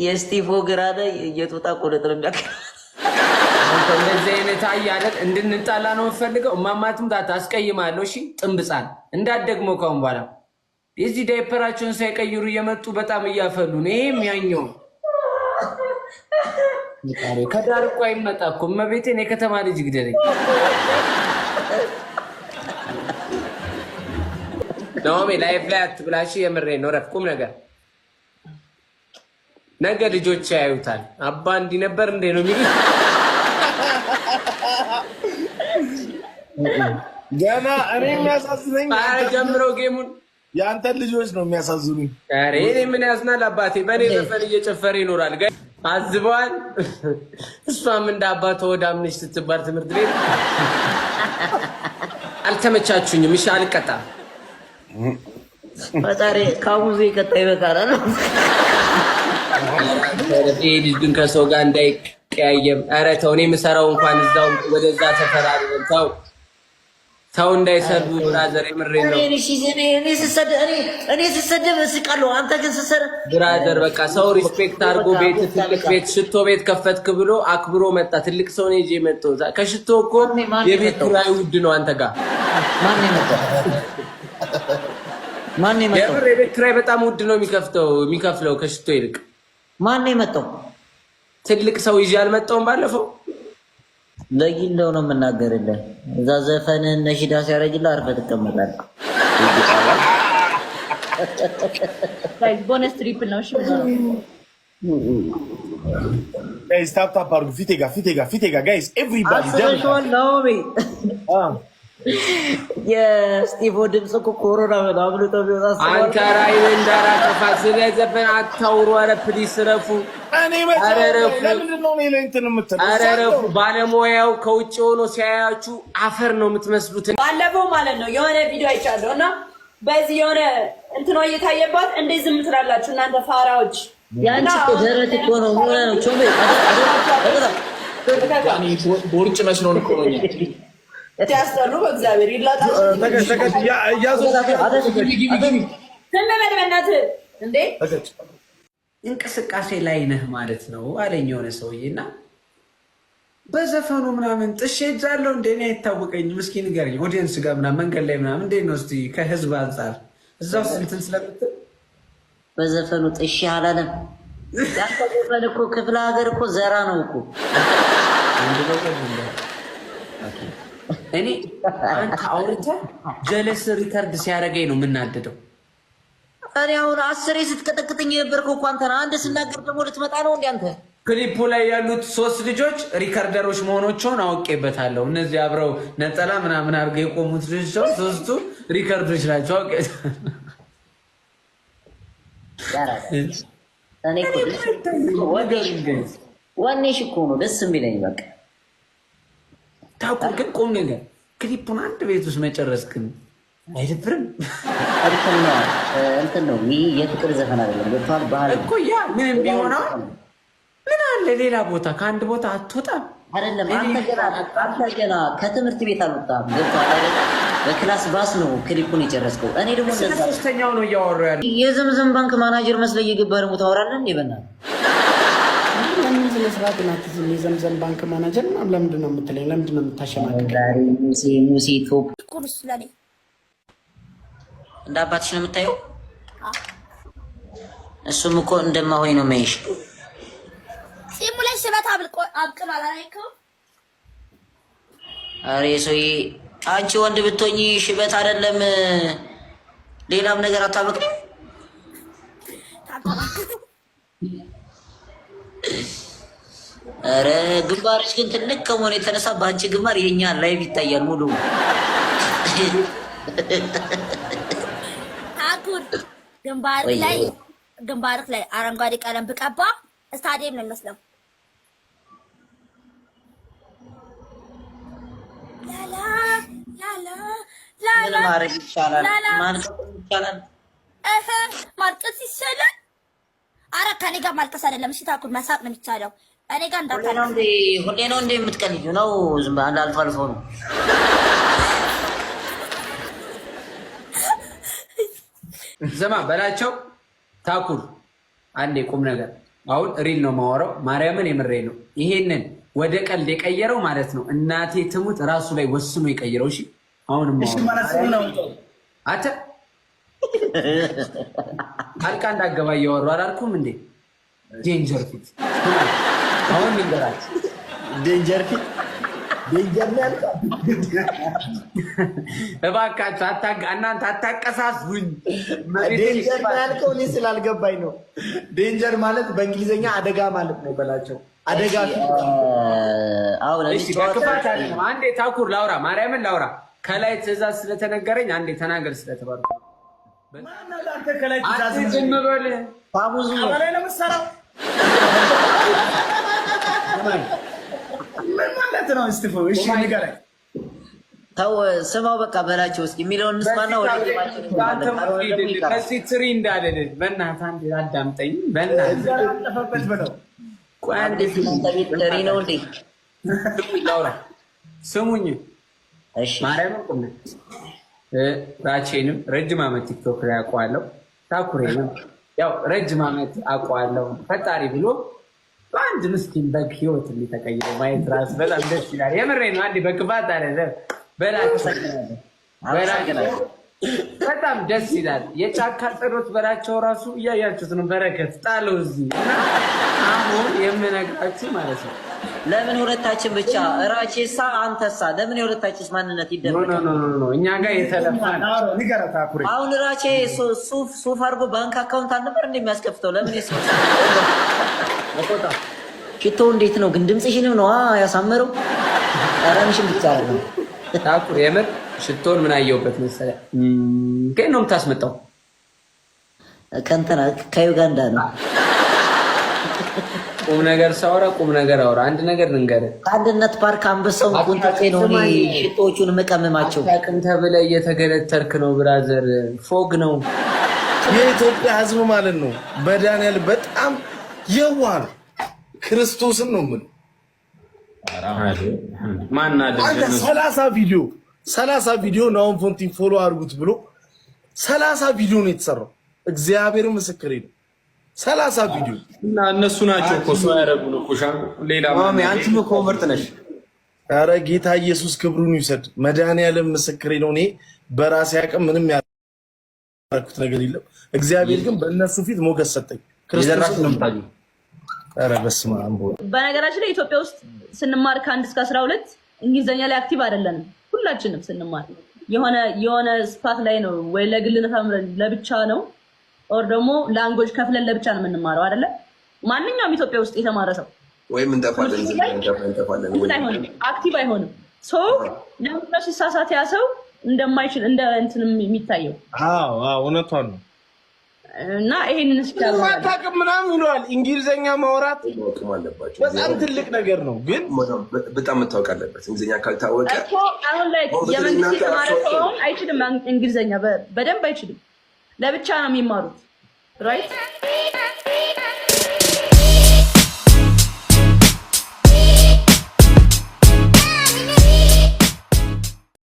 የስቲፎ ግራደ የጦጣ ቆለጥ ነው የሚያክል። እንደዚህ አይነት አያለት እንድንጣላ ነው የምፈልገው። እማማትም ታስቀይማለሁ። እሺ ጥንብጻን እንዳትደግሞ ካሁን በኋላ የዚህ ዳይፐራቸውን ሳይቀይሩ እየመጡ በጣም እያፈሉ ነው። ይሄም ያኛው ከዳር እኮ አይመጣ እኮ እመቤቴን የከተማ ልጅ ግደለኝ። ናኦሚ ላይፍ ላይ አትብላሽ። የምሬን ነው። ረፍ ቁም ነገር ነገ ልጆች ያዩታል። አባ እንዲህ ነበር እንዴ ነው የሚሉት። ገና እኔ የሚያሳዝነኝ ጀምሮ ጌሙን የአንተን ልጆች ነው የሚያሳዝኑኝ። ኧረ እኔ ምን ያዝናል አባቴ። በእኔ ዘፈን እየጨፈረ ይኖራል። አዝበዋል። እሷም እንደ አባቷ ወዳምነሽ ስትባል ትምህርት ቤት አልተመቻችሁኝም። እሺ አልቀጣም። ፈጣሪ ካሙዚ ቀጣ ይበቃል። ልጅ ግን ከሰው ጋር እንዳይቀያየም። ኧረ ተው። እኔ የምሰራው እንኳን እዛው ወደዛ ሰፈር አይደለም። ተው እንዳይሰዱ ብራዘር። የምሬን ነው። እኔ ስሰደብ እስቃለሁ። አንተ ግን ስትሰራ ብራዘር በቃ ሰው ሪስፔክት አድርጎ ቤት ትልቅ ቤት ሽቶ ቤት ከፈትክ ብሎ አክብሮ መጣ። ትልቅ ሰው ነው ይዤ መጣሁ። ከሽቶ እኮ የቤት ኪራይ ውድ ነው አንተ ጋር። ማን ነው የመጣው? የቤት ኪራይ በጣም ውድ ነው የሚከፍለው ከሽቶ ይልቅ። ማን ነው የመጣው? ትልቅ ሰው ይዤ አልመጣሁም ባለፈው። ለጊለው ነው የምናገርልህ። እዛ ዘፈን ነሽዳ ሲያረግልህ አርፈህ ትቀመጣለህ። ቦነስ ትሪፕል ነው። እሺ ጋይስ ታፕ ታፕ አድርጉ። ፊቴ ጋር ጋይስ ኤቭሪባዲ የስቲፎ ድምፅ እኮ ኮሮና አብልጦ ቢወጣ አንተ ራይን እንዳራጠፋ ስለ ዘፈን አታውሩ። ኧረ ፕሊስ ረፉ። ረፉ። ባለሙያው ከውጭ ሆኖ ሲያያችሁ አፈር ነው የምትመስሉት። ባለፈው ማለት ነው የሆነ ቪዲዮ አይቻለሁ እና በዚህ የሆነ እንትኗ እየታየባት እንዴት ዝም ትላላችሁ እናንተ ፋራዎች? ያንቺ እኮ ደረት እኮ ነው ሆነ ነው ቾሜ ቦርጭ መስሎን እኮ ነው። ያስጠሉ በእግዚአብሔር ይላጣሉ። እንዴ እንቅስቃሴ ላይ ነህ ማለት ነው አለኝ የሆነ ሰውዬ። እና በዘፈኑ ምናምን ጥሼ እጃለሁ እንደ እኔ አይታወቀኝም። እስኪ ንገረኝ ኦዲየንስ ጋር ምናምን መንገድ ላይ ምናምን እንዴት ነው እስኪ ከህዝብ አንጻር እዛ ውስጥ እንትን ስለምትል በዘፈኑ ጥሼ አላለም። ያንተ ዘፈን እኮ ክፍለ ሀገር እኮ ዘራ ነው እኮ እኔ አንተ አውርተህ ጀለስ ሪከርድ ሲያደርገኝ ነው የምናደደው። እኔ አሁን 10 ስትቀጠቅጥኝ የነበርከው እኮ አንተ ነህ። አንድ ስናገር ደግሞ ልትመጣ ነው እንዴ አንተ? ክሊፑ ላይ ያሉት 3 ልጆች ሪከርደሮች መሆናቸውን አውቄበታለሁ። እነዚህ አብረው ነጠላ ምናምን አድርገው የቆሙት ልጆች ሶስቱ ሪከርዶች ናቸው። እኔ ዋኔሽ እኮ ነው ደስ የሚለኝ። በቃ ታውቁ ግን ቁም ነገር ክሊፑን አንድ ቤት ውስጥ መጨረስ ግን አይደብርም? እንትን ነው ይህ የፍቅር ዘፈን አይደለም። ገብቶሃል? ባህል እኮ ያ ምንም ቢሆነው ምን አለ ሌላ ቦታ ከአንድ ቦታ አትወጣም አይደለም? አንተ ገና ከትምህርት ቤት አልወጣም። ገብቶሃል? በክላስ ባስ ነው ክሊፑን የጨረስከው። እኔ ደግሞ ሶስተኛው ነው እያወራሁ ያለው። የዘምዘም ባንክ ማናጀር መስለህ እየገባህ ደግሞ ታወራለህ እንዴ? በእናትህ ለምን ስለ ስርዓት ናት? የዘምዘም ባንክ ማናጀር ለምንድን ነው የምትለኝ? ለምንድን ነው የምታሸማቅቀኝ? ሙሴ ቶፕ ቁርስ ለኔ እንደ አባትሽ ነው የምታየው። እሱም እኮ እንደማሆይ ነው የማይሽ። ጺሙ ላይ ሽበት አብቅል አላልከው? ኧረ ሰውዬ አንቺ ወንድ ብትሆኚ ሽበት አይደለም ሌላም ነገር አታበቅልም። ኧረ ግንባርሽ ግን ትልቅ ከመሆኑ የተነሳ በአንቺ ግንባር የኛ ላይቭ ይታያል ሙሉ። ታኩር ግንባርክ ላይ አረንጓዴ ቀለም ብቀባ ስታዲየም ነው የሚመስለው። ምን ማድረግ ይቻላል? ማልቀስ ይሻላል። ኧረ ከኔ ጋር ማልቀስ አይደለም። እሺ ታኩር መሳቅ ነው የሚቻለው። እኔ ጋር እንዳታልቅ። ሁሌ ነው እንደ የምትቀልጂው ነው? ዝም ብለህ አልፎ አልፎ ነው? ዘማ በላቸው። ታኩር አንዴ ቁም ነገር አሁን ሪል ነው ማወራው። ማርያምን የምሬ ነው። ይሄንን ወደ ቀልድ የቀየረው ማለት ነው። እናቴ ትሙት ራሱ ላይ ወስኖ የቀየረው። እሺ አሁን አተ አልቃ እንዳገባ እያወሩ አላልኩም እንዴ? ዴንጀር ፊት አሁን ንገራችሁ። ዴንጀር ፊት ዴንጀር ነው ያልከው። እባካችሁ እናንተ አታቀሳስቡኝ። ዴንጀር ነው ያልከው እኔ ስላልገባኝ ነው። ዴንጀር ማለት በእንግሊዝኛ አደጋ ማለት ነው በላቸው። አደጋ እሺ ከክፋት አይደለም። አንዴ ታኩር ላውራ፣ ማርያምን ላውራ። ከላይ ትእዛዝ ስለተነገረኝ አንዴ ተናገር ስለተባልኩ አንተ ከላይ ትእዛዝ ዝም በል ባቡዙ አባላይ ነው የምትሰራው። ምን ማለት ነው እስቲፎ? እሺ ንገረኝ። ተው ስማው በቃ በላቸው እስኪ የሚለውን እንስማና ወደ ከዚህ ትሪ እንዳልል በእናትህ አንዴ አዳምጠኝ። በእናትህ አጠፈበት በለው። ቆይ አንዴ ስለንተ ቤት ትሪ ነው እንዴ? ላውራ ስሙኝ። እሺ ማርያምን ቁም። ራቼንም ረጅም ዓመት ቲክቶክ ላይ አውቀዋለሁ። ታኩሬንም ያው ረጅም ዓመት አውቀዋለሁ። ፈጣሪ ብሎ በአንድ ምስኪን በግ ህይወት እንዲተቀይረ ማየት ራሱ በጣም ደስ ይላል። የምሬ ነው። አንዴ በክፋት አለ በጣም ደስ ይላል። የጫካ ጸሎት በላቸው ራሱ እያያችሁት ነው። በረከት ጣለው እዚህ አሁን የምነግራችሁ ማለት ነው። ለምን ሁለታችን ብቻ ራቼሳ አንተሳ ለምን የሁለታችንስ ማንነት ይደረጋል? ኖ እኛ ጋር የተለፋ አሁን ራቼ ሱፍ አድርጎ ባንክ አካውንት አልነበር እንደሚያስከፍተው ለምን የሰው ሽቶ እንዴት ነው ግን? ድምፅሽንም ነው ያሳመረው። ጠረንሽን ብቻ ነው ታኩር። የምር ሽቶን ምን አየሁበት መሰለህ? ከየት ነው የምታስመጣው? ከእንትና ከዩጋንዳ ነው። ቁም ነገር ሳወራ ቁም ነገር አውራ። አንድ ነገር ልንገርህ። ከአንድነት ፓርክ አንበሳውን ኮንታክቴ ነው ሽቶዎቹን የምቀምማቸው። አታውቅም ተብለህ እየተገለተርክ ነው ብራዘር። ፎግ ነው የኢትዮጵያ ሕዝብ ማለት ነው። በዳንኤል በጣም የዋህ ነው። ክርስቶስን ነው ምን ማናደ 30 ቪዲዮ ናውን ፎንቲን ፎሎ አድርጉት ብሎ 30 ቪዲዮ ነው የተሰራው። እግዚአብሔር ምስክሬ ነው። 30 ቪዲዮ እና እነሱ ናቸው እኮ ሰው ያደረጉን እኮ ሻን ሌላ ማሚ አንቺም እኮ ምርጥ ነሽ። ኧረ ጌታ ኢየሱስ ክብሩን ይውሰድ። መድኃኒዓለም ምስክሬ ነው። እኔ በራሴ አቅም ምንም ያደረኩት ነገር የለም። እግዚአብሔር ግን በእነሱ ፊት ሞገስ ሰጠኝ። ክርስቶስ ነው ታዩ። ኧረ በስመ አብ። በነገራችን ላይ ኢትዮጵያ ውስጥ ስንማር ከ1 እስከ 12 እንግሊዘኛ ላይ አክቲቭ አይደለንም። ሁላችንም ስንማር የሆነ ስፓት ላይ ነው ወይ ለግል ተምረን ለብቻ ነው ኦር ደግሞ ላንጉዌጅ ከፍለን ለብቻ ነው የምንማረው አይደለ? ማንኛውም ኢትዮጵያ ውስጥ የተማረ ሰው ወይም እንጠፋለን አይሆንም፣ አክቲቭ አይሆንም። ሶ ለምን ሲሳሳት ያ ሰው እንደማይችል እንደ እንትንም የሚታየው እውነቷን ነው። እና ይሄንን ማታውቅም ምናምን ይለዋል። እንግሊዘኛ ማውራት በጣም ትልቅ ነገር ነው፣ ግን በጣም መታወቅ አለበት። እንግሊዘኛ ካልታወቀ እኮ አሁን ላይ የመንግስት የተማረ ሰው አይችልም፣ እንግሊዘኛ በደንብ አይችልም። ለብቻ ነው የሚማሩት ራይት